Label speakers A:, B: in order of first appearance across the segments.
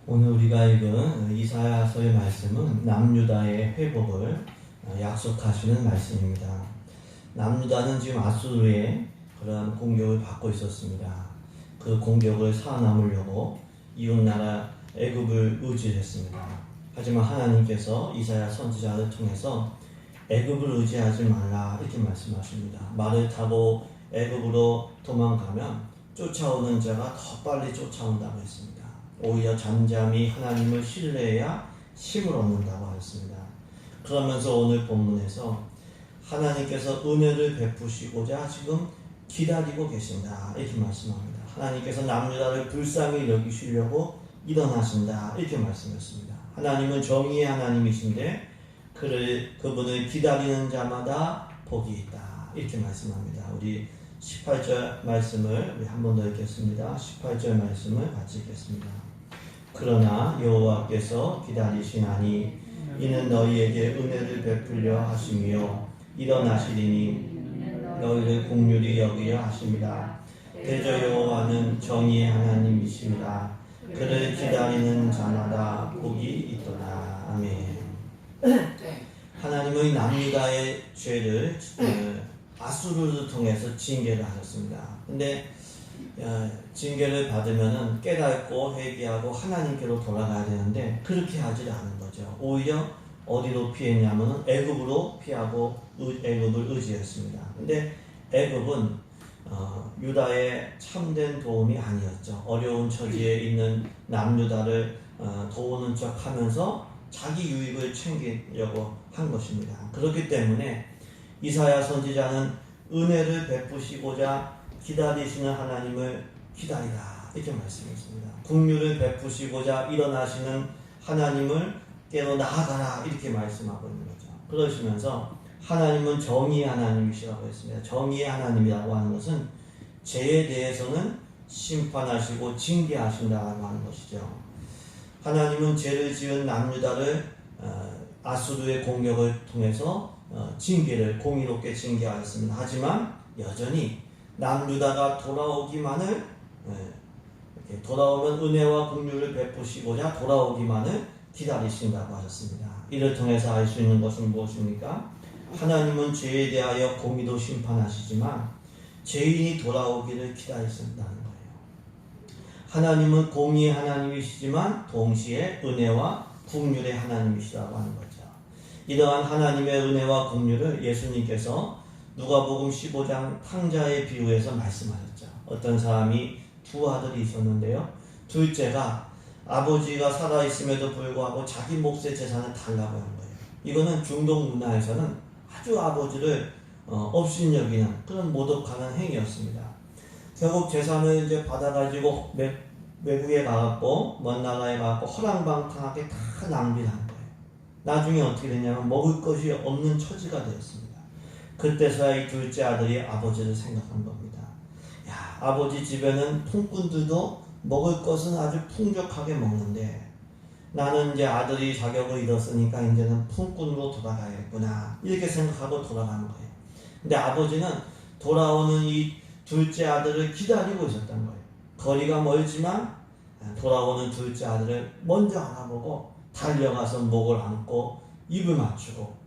A: 오늘 우리가 읽은 이사야서의 말씀은 남유다의 회복을 약속하시는 말씀입니다. 남유다는 지금 아수르의 그러한 공격을 받고 있었습니다. 그 공격을 살아남으려고 이웃나라 애굽을 의지했습니다. 하지만 하나님께서 이사야 선지자를 통해서 애굽을 의지하지 말라 이렇게 말씀하십니다. 말을 타고 애굽으로 도망가면 쫓아오는 자가 더 빨리 쫓아온다고 했습니다. 오히려 잠잠히 하나님을 신뢰해야 힘을 얻는다고 하였습니다. 그러면서 오늘 본문에서 하나님께서 은혜를 베푸시고자 지금 기다리고 계신다 이렇게 말씀합니다. 하나님께서 남유다를 불쌍히 여기시려고 일어나신다 이렇게 말씀했습니다. 하나님은 정의의 하나님이신데 그분을 기다리는 자마다 복이 있다 이렇게 말씀합니다. 우리 18절 말씀을 우리 한 번 더 읽겠습니다. 18절 말씀을 같이 읽겠습니다. 그러나 여호와께서 기다리시나니 이는 너희에게 은혜를 베풀려 하심이요 일어나시리니 너희를 긍휼히 여기려 하심이라. 대저 여호와는 정의의 하나님이십니다. 그를 기다리는 자마다 복이 있도다. 아멘. 하나님의 남유다의 죄를 아수르를 통해서 징계를 하셨습니다. 근데 징계를 받으면은 깨닫고 회개하고 하나님께로 돌아가야 되는데 그렇게 하지 않은 거죠. 오히려 어디로 피했냐면은 애굽으로 피하고 애굽을 의지했습니다. 근데 애굽은 유다의 참된 도움이 아니었죠. 어려운 처지에 있는 남유다를 도우는 척하면서 자기 유익을 챙기려고 한 것입니다. 그렇기 때문에 이사야 선지자는 은혜를 베푸시고자 기다리시는 하나님을 기다리라 이렇게 말씀했습니다. 긍휼을 베푸시고자 일어나시는 하나님을 깨로 나아가라 이렇게 말씀하고 있는 거죠. 그러시면서 하나님은 정의의 하나님이시라고 했습니다. 정의의 하나님이라고 하는 것은 죄에 대해서는 심판하시고 징계하신다고 하는 것이죠. 하나님은 죄를 지은 남유다를 아수르의 공격을 통해서 징계를 공의롭게 징계하였습니다. 하지만 여전히 남유다가 돌아오기만을 돌아오면 은혜와 긍휼을 베푸시고자 돌아오기만을 기다리신다고 하셨습니다. 이를 통해서 알 수 있는 것은 무엇입니까? 하나님은 죄에 대하여 공의도 심판하시지만 죄인이 돌아오기를 기다리신다는 거예요. 하나님은 공의의 하나님이시지만 동시에 은혜와 긍휼의 하나님이시라고 하는 거죠. 이러한 하나님의 은혜와 긍휼을 예수님께서 누가복음 15장 탕자의 비유에서 말씀하셨죠. 어떤 사람이 두 아들이 있었는데요. 둘째가 아버지가 살아있음에도 불구하고 자기 몫의 재산을 달라고 한 거예요. 이거는 중동 문화에서는 아주 아버지를 업신여기는 그런 모독하는 행위였습니다. 결국 재산을 이제 받아가지고 외국에 가갖고 먼 나라에 가갖고 허랑방탕하게 다 낭비를 한 거예요. 나중에 어떻게 됐냐면 먹을 것이 없는 처지가 되었습니다. 그때서야 이 둘째 아들이 아버지를 생각한 겁니다. 야, 아버지 집에는 통꾼들도 먹을 것은 아주 풍족하게 먹는데 나는 이제 아들이 자격을 잃었으니까 이제는 품꾼으로 돌아가야겠구나 이렇게 생각하고 돌아가는 거예요. 근데 아버지는 돌아오는 이 둘째 아들을 기다리고 있었던 거예요. 거리가 멀지만 돌아오는 둘째 아들을 먼저 알아보고 달려가서 목을 안고 입을 맞추고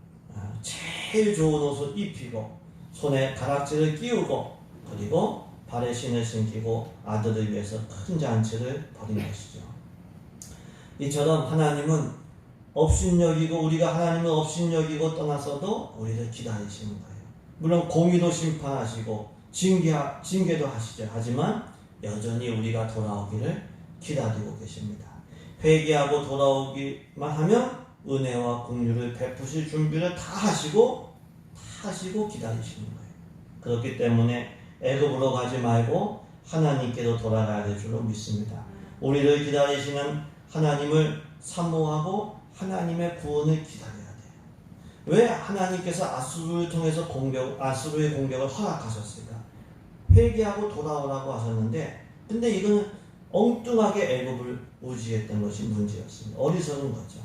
A: 제일 좋은 옷을 입히고 손에 가락지를 끼우고 그리고 발에 신을 신기고 아들을 위해서 큰 잔치를 벌인 것이죠. 이처럼 하나님은 업신여기고 우리가 하나님을 업신여기고 떠나서도 우리를 기다리시는 거예요. 물론 공의도 심판하시고 징계도 하시죠. 하지만 여전히 우리가 돌아오기를 기다리고 계십니다. 회개하고 돌아오기만 하면 은혜와 긍휼을 베푸실 준비를 다 하시고 기다리시는 거예요. 그렇기 때문에 애굽으로 가지 말고 하나님께로 돌아가야 될 줄로 믿습니다. 우리를 기다리시는 하나님을 사모하고 하나님의 구원을 기다려야 돼요. 왜 하나님께서 아수르를 통해서 아수르의 공격을 허락하셨을까? 회개하고 돌아오라고 하셨는데 근데 이거는 엉뚱하게 애굽을 의지했던 것이 문제였습니다. 어리석은 거죠.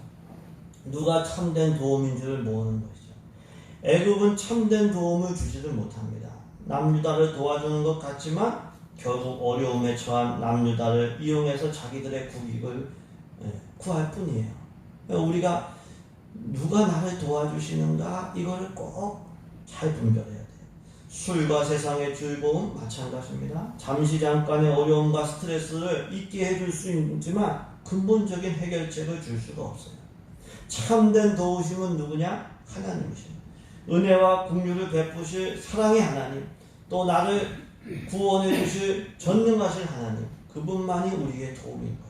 A: 누가 참된 도움인 줄을 모르는 것이죠. 애굽은 참된 도움을 주지를 못합니다. 남유다를 도와주는 것 같지만 결국 어려움에 처한 남유다를 이용해서 자기들의 국익을 구할 뿐이에요. 우리가 누가 나를 도와주시는가 이거를 꼭 잘 분별해야 돼요. 술과 세상의 즐거움 마찬가지입니다. 잠시 잠깐의 어려움과 스트레스를 잊게 해줄 수 있지만 근본적인 해결책을 줄 수가 없어요. 참된 도우심은 누구냐? 하나님이십니다. 은혜와 긍휼을 베푸실 사랑의 하나님, 또 나를 구원해 주실 전능하신 하나님, 그분만이 우리의 도움인 거예요.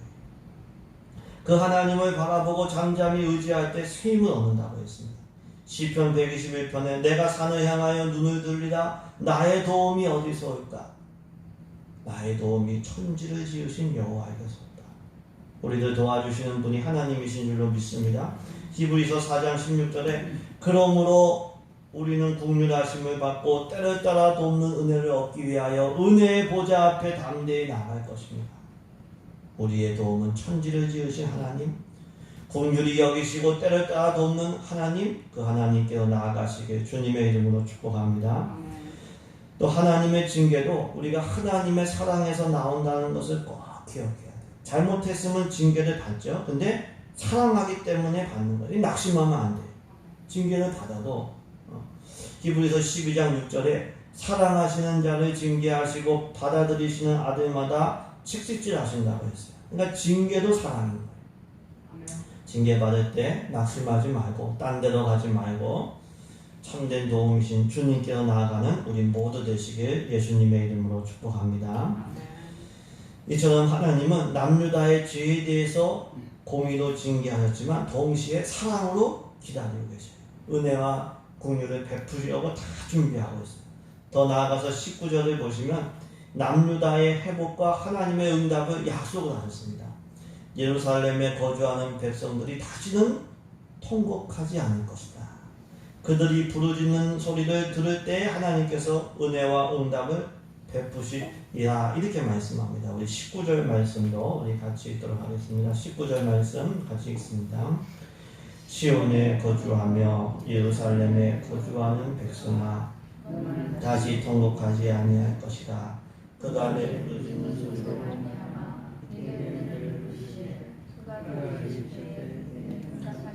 A: 그 하나님을 바라보고 잠잠히 의지할 때 새 힘을 얻는다고 했습니다. 시편 121편에 내가 산을 향하여 눈을 들리라 나의 도움이 어디서 올까? 나의 도움이 천지를 지으신 여호와에게서 온다. 우리들 도와주시는 분이 하나님이신 줄로 믿습니다. 히브리서 4장 16절에 그러므로 우리는 긍휼하심을 받고 때를 따라 돕는 은혜를 얻기 위하여 은혜의 보좌 앞에 담대히 나갈 것입니다. 우리의 도움은 천지를 지으신 하나님, 긍휼히 여기시고 때를 따라 돕는 하나님, 그 하나님께로 나아가시길 주님의 이름으로 축복합니다. 또 하나님의 징계도 우리가 하나님의 사랑에서 나온다는 것을 꼭 기억해야 돼요. 잘못했으면 징계를 받죠. 근데 사랑하기 때문에 받는 거예요. 낙심하면 안 돼요. 징계를 받아도 히브리서 12장 6절에 사랑하시는 자를 징계하시고 받아들이시는 아들마다 칙sik질 하신다고 했어요. 그러니까 징계도 사랑인 거예요. 징계받을 때 낙심하지 말고 딴 데로 가지 말고 참된 도움이신 주님께로 나아가는 우리 모두 되시길 예수님의 이름으로 축복합니다. 이처럼 하나님은 남유다의 죄에 대해서 공의로 징계하셨지만 동시에 사랑으로 기다리고 계셔요. 은혜와 긍휼을 베푸시려고 다 준비하고 있어요. 더 나아가서 19절을 보시면 남유다의 회복과 하나님의 응답을 약속을 하셨습니다. 예루살렘에 거주하는 백성들이 다시는 통곡하지 않을 것이다. 그들이 부르짖는 소리를 들을 때 하나님께서 은혜와 응답을 베푸시리라 이렇게 말씀합니다. 우리 19절 말씀도 우리 같이 읽도록 하겠습니다. 19절 말씀 같이 읽습니다. 시온에 거주하며 예루살렘에 거주하는 백성아 다시 통곡하지 아니할 것이다. 그가 내 부르짖는 소리로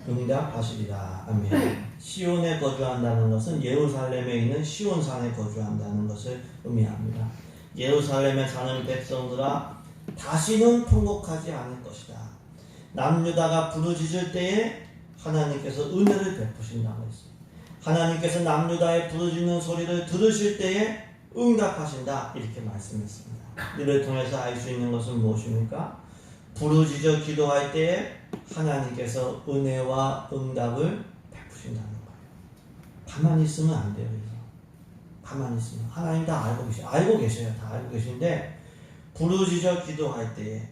A: 응답하시리라. 아멘. 시온에 거주한다는 것은 예루살렘에 있는 시온산에 거주한다는 것을 의미합니다. 예루살렘에 사는 백성들아 다시는 통곡하지 않을 것이다. 남유다가 부르짖을 때에 하나님께서 은혜를 베푸신다고 했어요. 하나님께서 남유다의 부르짖는 소리를 들으실 때에 응답하신다 이렇게 말씀했습니다. 이를 통해서 알 수 있는 것은 무엇입니까? 부르짖어 기도할 때에 하나님께서 은혜와 응답을 베푸신다는 거예요. 가만히 있으면 안 돼요. 그래서 가만히 있으면 하나님 다 알고 계셔요. 다 알고 계신데 부르짖어 기도할 때에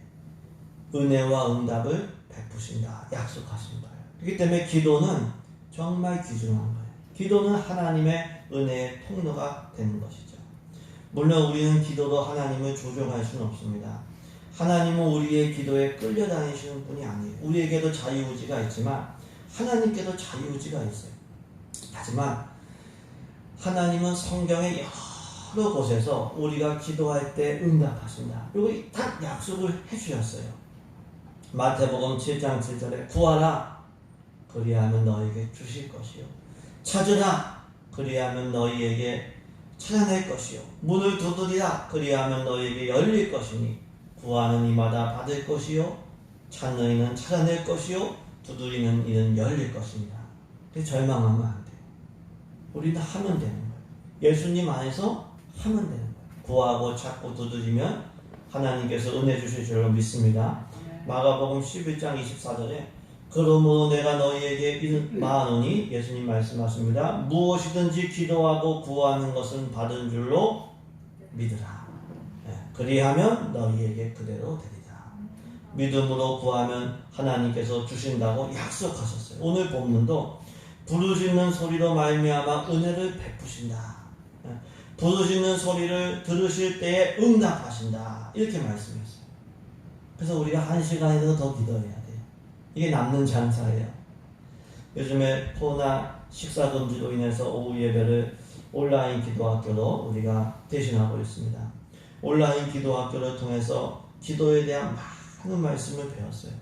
A: 은혜와 응답을 베푸신다 약속하신 거예요. 그렇기 때문에 기도는 정말 귀중한 거예요. 기도는 하나님의 은혜의 통로가 되는 것이죠. 물론 우리는 기도로 하나님을 조종할 수는 없습니다. 하나님은 우리의 기도에 끌려다니시는 분이 아니에요. 우리에게도 자유의지가 있지만 하나님께도 자유의지가 있어요. 하지만 하나님은 성경의 여러 곳에서 우리가 기도할 때 응답하신다. 그리고 딱 약속을 해주셨어요. 마태복음 7장 7절에 구하라 그리하면 너에게 주실 것이요 찾으라 그리하면 너희에게 찾아낼 것이요 문을 두드리라 그리하면 너희에게 열릴 것이니 구하는 이마다 받을 것이요 찾는 이는 찾아낼 것이요 두드리는 이는 열릴 것입니다. 그래서 절망하면 안 돼요. 우리는 하면 되는 거예요. 예수님 안에서 하면 되는 거예요. 구하고 찾고 두드리면 하나님께서 은혜 주실 줄로 믿습니다. 마가복음 11장 24절에 그러므로 내가 너희에게 말하노니 예수님 말씀하십니다. 무엇이든지 기도하고 구하는 것은 받은 줄로 믿으라. 그리하면 너희에게 그대로 되리라. 믿음으로 구하면 하나님께서 주신다고 약속하셨어요. 오늘 본문도 부르짖는 소리로 말미암아 은혜를 베푸신다. 부르짖는 소리를 들으실 때에 응답하신다. 이렇게 말씀했어요. 그래서 우리가 1시간이라도 더 기도해야 돼요. 이게 남는 장사예요. 요즘에 코로나 식사금지로 인해서 오후 예배를 온라인 기도학교로 우리가 대신하고 있습니다. 온라인 기도학교를 통해서 기도에 대한 많은 말씀을 배웠어요.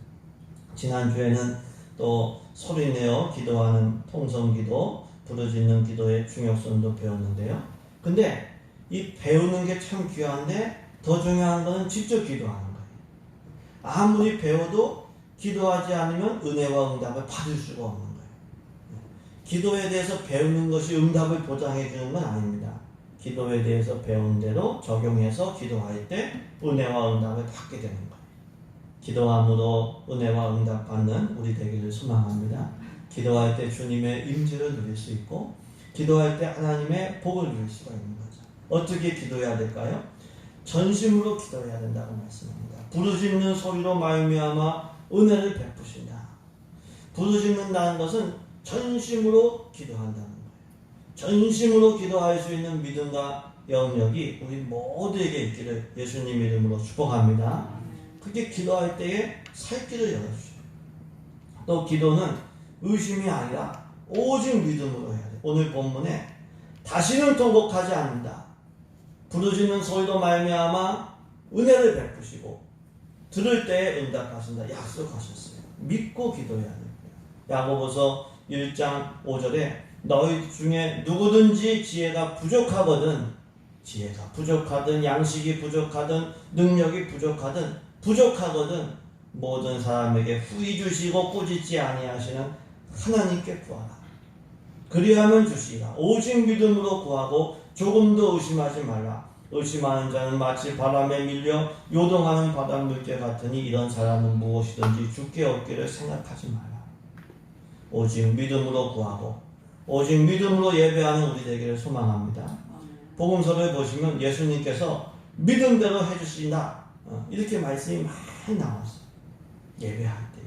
A: 지난주에는 또 소리내어 기도하는 통성기도, 부르짖는 기도의 중요성도 배웠는데요. 근데 이 배우는 게 참 귀한데 더 중요한 것은 직접 기도하는 거예요. 아무리 배워도 기도하지 않으면 은혜와 응답을 받을 수가 없는 거예요. 기도에 대해서 배우는 것이 응답을 보장해 주는 건 아닙니다. 기도에 대해서 배운 대로 적용해서 기도할 때 은혜와 응답을 받게 되는 거예요. 기도함으로 은혜와 응답 받는 우리 되기를 소망합니다. 기도할 때 주님의 임재를 누릴 수 있고 기도할 때 하나님의 복을 누릴 수가 있는 거죠. 어떻게 기도해야 될까요? 전심으로 기도해야 된다고 말씀합니다. 부르짖는 소리로 말미암아 은혜를 베푸신다. 부르짖는다는 것은 전심으로 기도한다는 거예요. 전심으로 기도할 수 있는 믿음과 영역이 우리 모두에게 있기를 예수님 이름으로 축복합니다. 그렇게 기도할 때에 살 길을 열어주세요. 또 기도는 의심이 아니라 오직 믿음으로 해야 돼요. 오늘 본문에 다시는 통곡하지 않는다. 부르짖는 소리로 말미암아 은혜를 베푸시고 들을 때에 응답하신다. 약속하셨어요. 믿고 기도해야 돼요. 야고보서 1장 5절에 너희 중에 누구든지 지혜가 부족하거든 양식이 부족하든 능력이 부족하거든 모든 사람에게 후히 주시고 꾸짖지 아니하시는 하나님께 구하라. 그리하면 주시라. 오직 믿음으로 구하고 조금도 의심하지 말라. 의심하는 자는 마치 바람에 밀려 요동하는 바닷물개 같으니 이런 사람은 무엇이든지 주께 얻기를 생각하지 말라. 오직 믿음으로 구하고 오직 믿음으로 예배하는 우리 되기를 소망합니다. 복음서를 보시면 예수님께서 믿음대로 해주신다. 이렇게 말씀이 많이 나왔어요. 예배할 때,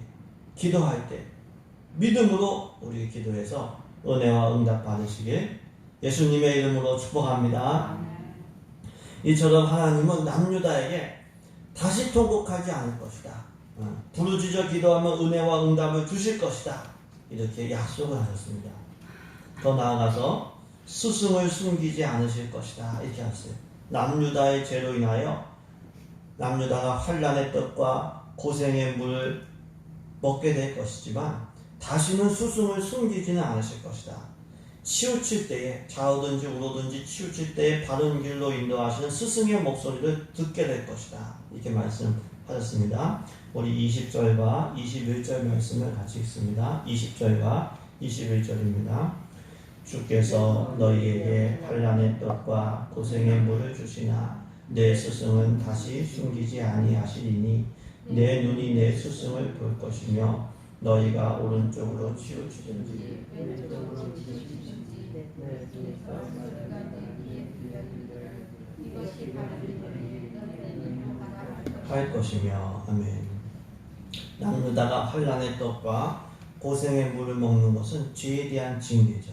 A: 기도할 때 믿음으로 우리 기도해서 은혜와 응답 받으시길 예수님의 이름으로 축복합니다. 이처럼 하나님은 남유다에게 다시 통곡하지 않을 것이다. 부르짖어 기도하면 은혜와 응답을 주실 것이다. 이렇게 약속을 하셨습니다. 더 나아가서 스승을 숨기지 않으실 것이다. 이렇게 하셨어요. 남유다의 죄로 인하여 남유다가 환난의 떡과 고생의 물을 먹게 될 것이지만 다시는 스승을 숨기지는 않으실 것이다. 치우칠 때에 좌우든지 우로든지 치우칠 때에 바른 길로 인도하시는 스승의 목소리를 듣게 될 것이다. 이렇게 말씀하셨습니다. 우리 20절과 21절 말씀을 같이 읽습니다. 20절과 21절입니다. 주께서 너희에게 환난의 떡과 고생의 물을 주시나 내 스승은 다시 숨기지 아니하시리니 내 눈이 내 스승을 볼 것이며 너희가 오른쪽으로 치우치든지 왼쪽으로 치우치든지 할 것이며 아멘. 남유다가 환난의 떡과 고생의 물을 먹는 것은 죄에 대한 징계죠.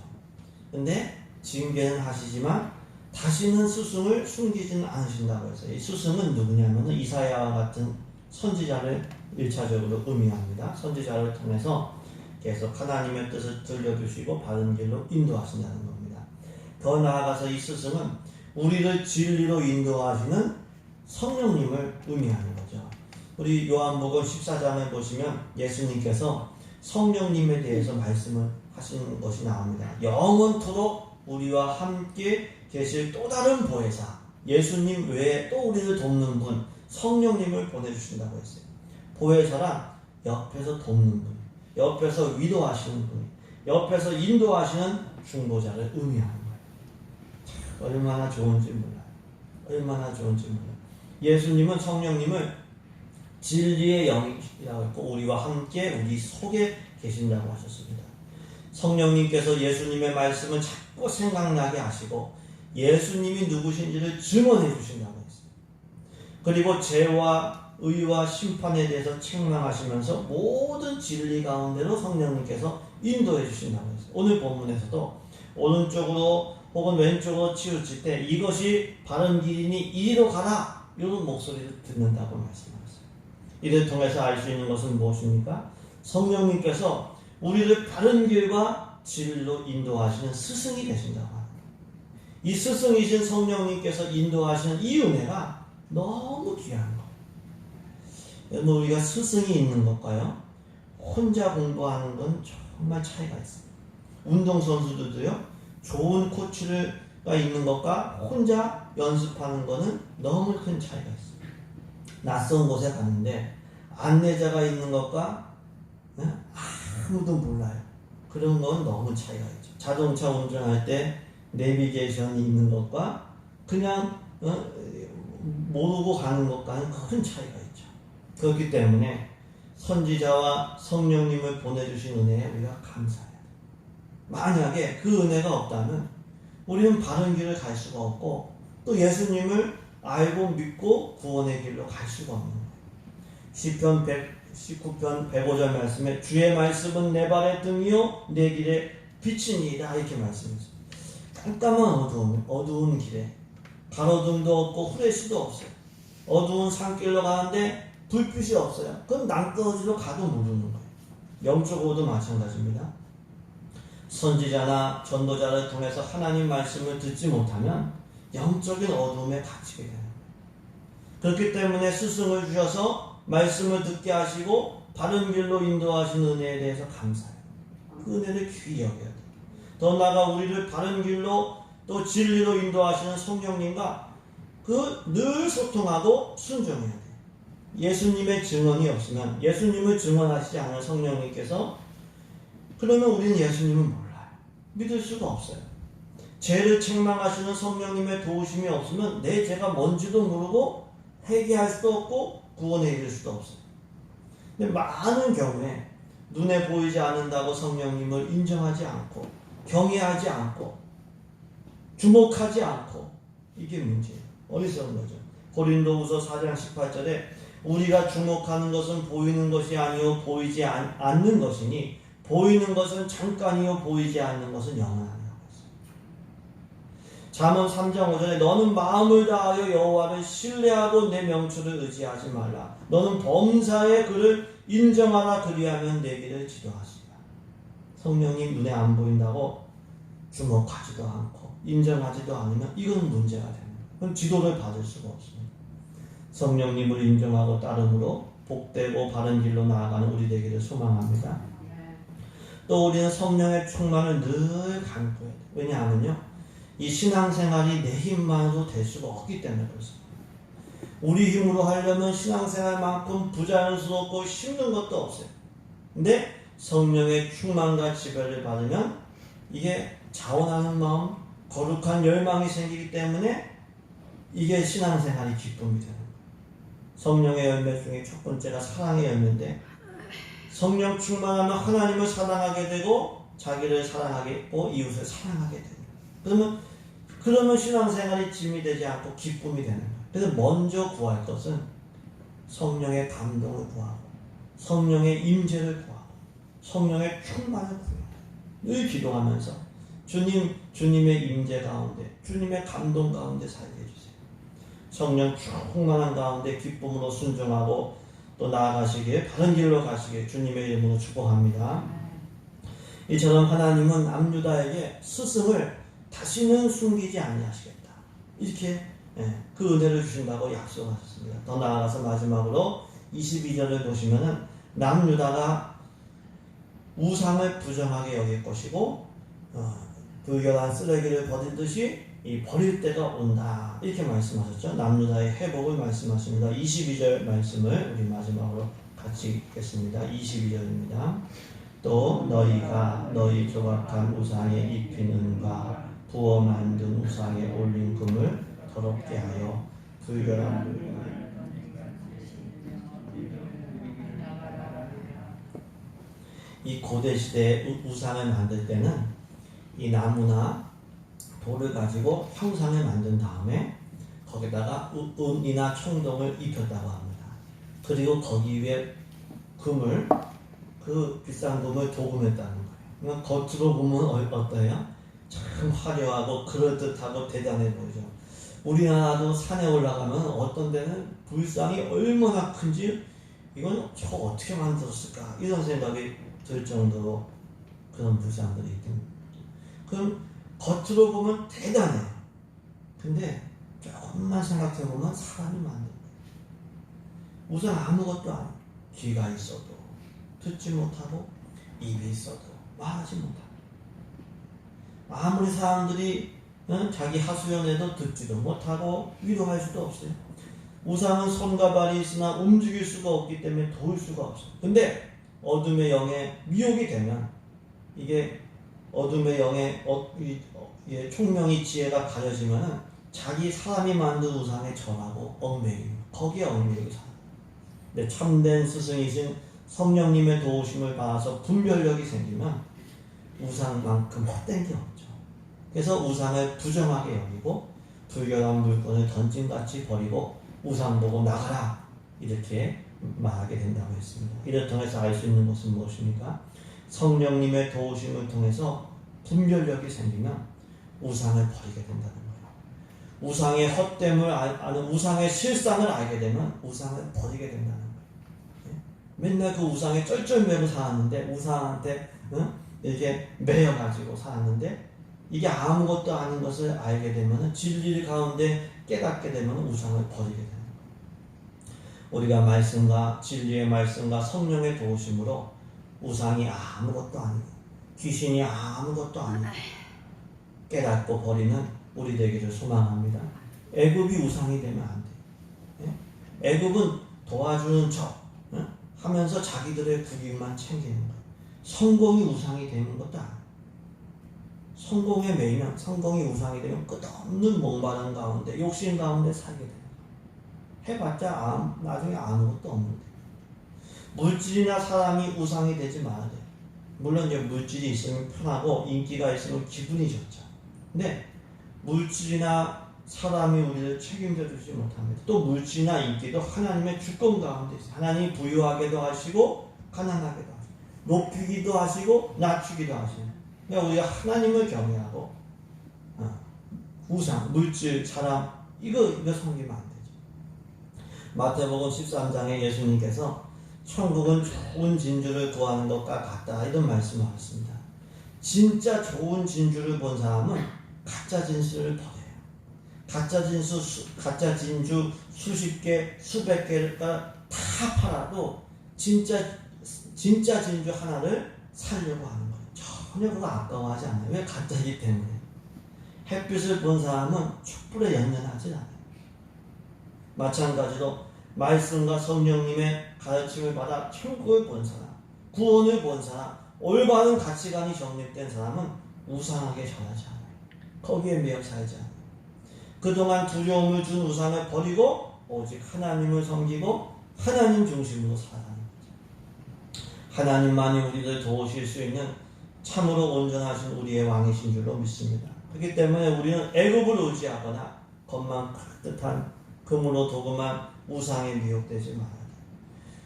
A: 근데 징계는 하시지만 다시는 스승을 숨기지는 않으신다고 해서 이 스승은 누구냐면 이사야와 같은 선지자를 1차적으로 의미합니다. 선지자를 통해서 계속 하나님의 뜻을 들려주시고 바른 길로 인도하신다는 겁니다. 더 나아가서 이 스승은 우리를 진리로 인도하시는 성령님을 의미하는 거죠. 우리 요한복음 14장에 보시면 예수님께서 성령님에 대해서 말씀을 하시는 것이 나옵니다. 영원토록 우리와 함께 계실 또 다른 보혜사, 예수님 외에 또 우리를 돕는 분, 성령님을 보내주신다고 했어요. 보혜사란 옆에서 돕는 분, 옆에서 위로하시는 분, 옆에서 인도하시는 중보자를 의미하는 거예요. 얼마나 좋은지 몰라요. 얼마나 좋은지 몰라요. 예수님은 성령님을 진리의 영이라고 했고 우리와 함께 우리 속에 계신다고 하셨습니다. 성령님께서 예수님의 말씀을 자꾸 생각나게 하시고 예수님이 누구신지를 증언해 주신다고 했어요. 그리고 죄와 의와 심판에 대해서 책망하시면서 모든 진리 가운데로 성령님께서 인도해 주신다고 했어요. 오늘 본문에서도 오른쪽으로 혹은 왼쪽으로 치우칠 때 이것이 바른 길이니 이리로 가라 이런 목소리를 듣는다고 말씀하셨어요. 이를 통해서 알 수 있는 것은 무엇입니까? 성령님께서 우리를 바른 길과 진리로 인도하시는 스승이 되신다고 합니다. 이 스승이신 성령님께서 인도하시는 이 은혜가 너무 귀한 거예요. 여러분 우리가 스승이 있는 것과요 혼자 공부하는 건 정말 차이가 있어요. 운동선수들도요, 좋은 코치가 있는 것과 혼자 연습하는 거는 너무 큰 차이가 있어요. 낯선 곳에 갔는데 안내자가 있는 것과 아무도 몰라요. 그런 건 너무 차이가 있죠. 자동차 운전할 때 내비게이션이 있는 것과 그냥 모르고 가는 것과는 큰 차이가 있죠. 그렇기 때문에 선지자와 성령님을 보내주신 은혜에 우리가 감사해야 돼요. 만약에 그 은혜가 없다면 우리는 바른 길을 갈 수가 없고 또 예수님을 알고 믿고 구원의 길로 갈 수가 없는 거예요. 시편 119편 105절 말씀에 주의 말씀은 내 발의 등이요 내 길에 빛이니이다 이렇게 말씀했어요. 깜깜한 어두운 길에 가로등도 없고 후레쉬도 없어요. 어두운 산길로 가는데 불빛이 없어요. 그럼 낭떠러지로 가도 모르는 거예요. 영적으로도 마찬가지입니다. 선지자나 전도자를 통해서 하나님 말씀을 듣지 못하면 영적인 어둠에 갇히게 되는 거예요. 그렇기 때문에 스승을 주셔서 말씀을 듣게 하시고 바른 길로 인도하신 은혜에 대해서 감사해요. 그 은혜를 귀히 여겨야 돼요. 더 나아가 우리를 바른 길로 또 진리로 인도하시는 성령님과 늘 소통하고 순종해야 돼요. 예수님의 증언이 없으면, 예수님을 증언하시지 않은 성령님께서, 그러면 우리는 예수님을 몰라요. 믿을 수가 없어요. 죄를 책망하시는 성령님의 도우심이 없으면 내 죄가 뭔지도 모르고 회개할 수도 없고 구원에 이를 수도 없어요. 근데 많은 경우에 눈에 보이지 않는다고 성령님을 인정하지 않고 경외하지 않고 주목하지 않고, 이게 문제예요. 어리석은 거죠. 고린도후서 4장 18절에 우리가 주목하는 것은 보이는 것이 아니요 보이지 않는 것이니 보이는 것은 잠깐이요 보이지 않는 것은 영원하니라고 했어요. 잠언 3장 5절에 너는 마음을 다하여 여호와를 신뢰하고 내 명초를 의지하지 말라. 너는 범사에 그를 인정하라. 그리하면 내 길을 지도하시라. 성령님 눈에 안 보인다고 주목하지도 않고 인정하지도 않으면 이건 문제가 됩니다. 그럼 지도를 받을 수가 없습니다. 성령님을 인정하고 따름으로 복되고 바른 길로 나아가는 우리 되기를 소망합니다. 또 우리는 성령의 충만을 늘 간구해야 돼요. 왜냐하면요, 이 신앙생활이 내 힘만으로 될 수가 없기 때문에 그렇습니다. 우리 힘으로 하려면 신앙생활만큼 부자연스럽고 힘든 것도 없어요. 근데 성령의 충만과 지배를 받으면 이게 자원하는 마음, 거룩한 열망이 생기기 때문에 이게 신앙생활이 기쁨이 되는 거예요. 성령의 열매 중에 첫 번째가 사랑의 열매인데, 성령 충만하면 하나님을 사랑하게 되고 자기를 사랑하겠고 이웃을 사랑하게 되는 거예요. 그러면 신앙생활이 짐이 되지 않고 기쁨이 되는 거예요. 그래서 먼저 구할 것은 성령의 감동을 구하고 성령의 임재를 구하고 성령의 충만을 구해요. 늘 기도하면서 주님의 임재 가운데, 주님의 감동 가운데 살게 해주세요. 성령 충만한 가운데 기쁨으로 순종하고 또 나아가시기에 바른 길로 가시기에 주님의 이름으로 축복합니다. 이처럼 하나님은 남유다에게 스승을 다시는 숨기지 아니하시겠다. 이렇게 그 은혜를 주신다고 약속하셨습니다. 더 나아가서 마지막으로 22절을 보시면은 남유다가 우상을 부정하게 여길 것이고 부결한 쓰레기를 버리듯이 이 버릴 때가 온다 이렇게 말씀하셨죠. 남유다의 회복을 말씀하십니다. 22절 말씀을 우리 마지막으로 같이 읽겠습니다. 22절입니다. 또 너희가 너희 조각한 우상에 입힌 은과 부어 만든 우상에 올린 금을 더럽게 하여 불결한 이 고대 시대에 우상을 만들 때는 이 나무나 돌을 가지고 형상을 만든 다음에 거기다가 은이나 청동을 입혔다고 합니다. 그리고 거기 위에 금을, 그 비싼 금을 도금했다는 거예요. 그러니까 겉으로 보면 어때요? 참 화려하고 그럴듯하고 대단해 보이죠. 우리나라도 산에 올라가면 어떤 데는 불상이 얼마나 큰지 이건 저거 어떻게 만들었을까 이런 생각이 들 정도로 그런 불상들이 있던. 그럼 겉으로 보면 대단해요. 근데 조금만 생각해보면 사람이 만든 거예요. 우선 아무것도 아니에요. 귀가 있어도 듣지 못하고 입이 있어도 말하지 못하고 아무리 사람들이 자기 하소연해도 듣지도 못하고 위로할 수도 없어요. 우상은 손과 발이 있으나 움직일 수가 없기 때문에 도울 수가 없어요. 근데 어둠의 영에 미혹이 되면 이게 어둠의 영에 총명이 지혜가 가려지면은 자기 사람이 만든 우상에 절하고 얽매이고 거기에 얽매이고 살아요. 근데 참된 스승이신 성령님의 도우심을 받아서 분별력이 생기면 우상만큼 헛된 게 없죠. 그래서 우상을 부정하게 여기고 불결한 물건을 던짐같이 버리고 우상 보고 나가라 이렇게 말하게 된다고 했습니다. 이를 통해서 알 수 있는 것은 무엇입니까? 성령님의 도우심을 통해서 분별력이 생기면 우상을 버리게 된다는 거예요. 우상의 헛됨을 아는 우상의 실상을 알게 되면 우상을 버리게 된다는 거예요. 맨날 그 우상에 쩔쩔매고 살았는데 우상한테 이렇게 매여가지고 살았는데 이게 아무것도 아닌 것을 알게 되면 진리 가운데 깨닫게 되면 우상을 버리게 되는 거예요. 우리가 말씀과 진리의 말씀과 성령의 도우심으로 우상이 아무것도 아니고 귀신이 아무것도 아니고 깨닫고 버리는 우리 되기를 소망합니다. 애굽이 우상이 되면 안 돼요. 애굽은 도와주는 척 하면서 자기들의 국익만 챙기는 거예요. 성공이 우상이 되는 것도 아니에요. 성공에 매이면 성공이 우상이 되면 끝없는 목마른 가운데 욕심 가운데 살게 돼요. 해봤자 나중에 아무것도 없는데 물질이나 사람이 우상이 되지 말아야 돼요. 물론 이제 물질이 있으면 편하고 인기가 있으면 기분이 좋죠. 근데 물질이나 사람이 우리를 책임져 주지 못합니다. 또 물질이나 인기도 하나님의 주권 가운데 있어요. 하나님이 부유하게도 하시고 가난하게도 하시고 높이기도 하시고 낮추기도 하시고 그러니까 우리가 하나님을 경외하고 우상, 물질, 사람 이거 섬기면 안 되죠. 마태복음 13장에 예수님께서 천국은 좋은 진주를 구하는 것과 같다 이런 말씀을 하셨습니다. 진짜 좋은 진주를 본 사람은 가짜 진주를 버려요. 가짜 진주 수십 개, 수백 개를 다 팔아도 진짜 진주 하나를 살려고 하는 거예요. 전혀 그거 아까워하지 않아요. 왜? 가짜이기 때문에. 햇빛을 본 사람은 촛불에 연연하지 않아요. 마찬가지로 말씀과 성령님의 가르침을 받아 천국을 본 사람, 구원을 본 사람, 올바른 가치관이 정립된 사람은 우상하게 절하지 않아요. 거기에 매여 살지 않아요. 그동안 두려움을 준 우상을 버리고 오직 하나님을 섬기고 하나님 중심으로 살아가는 거죠. 하나님만이 우리를 도우실 수 있는 참으로 온전하신 우리의 왕이신 줄로 믿습니다. 그렇기 때문에 우리는 애굽을 의지하거나 겉만 그럴듯한 금으로 도금한 우상에 미혹되지 말아야 돼요.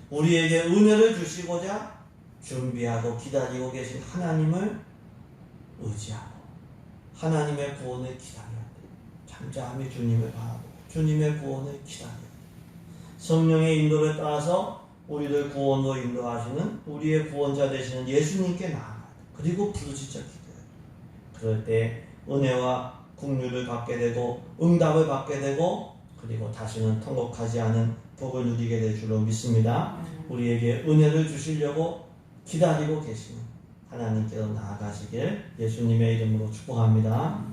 A: 우리에게 은혜를 주시고자 준비하고 기다리고 계신 하나님을 의지하고 하나님의 구원을 기다려야 돼요. 잠잠히 주님을 바라보고 주님의 구원을 기다려야 돼요. 성령의 인도를 따라서 우리를 구원으로 인도하시는 우리의 구원자 되시는 예수님께 나아가야 돼요. 그리고 부르짖어 기도해요. 그럴 때 은혜와 긍휼을 받게 되고 응답을 받게 되고 그리고 다시는 통곡하지 않은 복을 누리게 될 줄로 믿습니다. 우리에게 은혜를 주시려고 기다리고 계시는 하나님께로 나아가시길 예수님의 이름으로 축복합니다.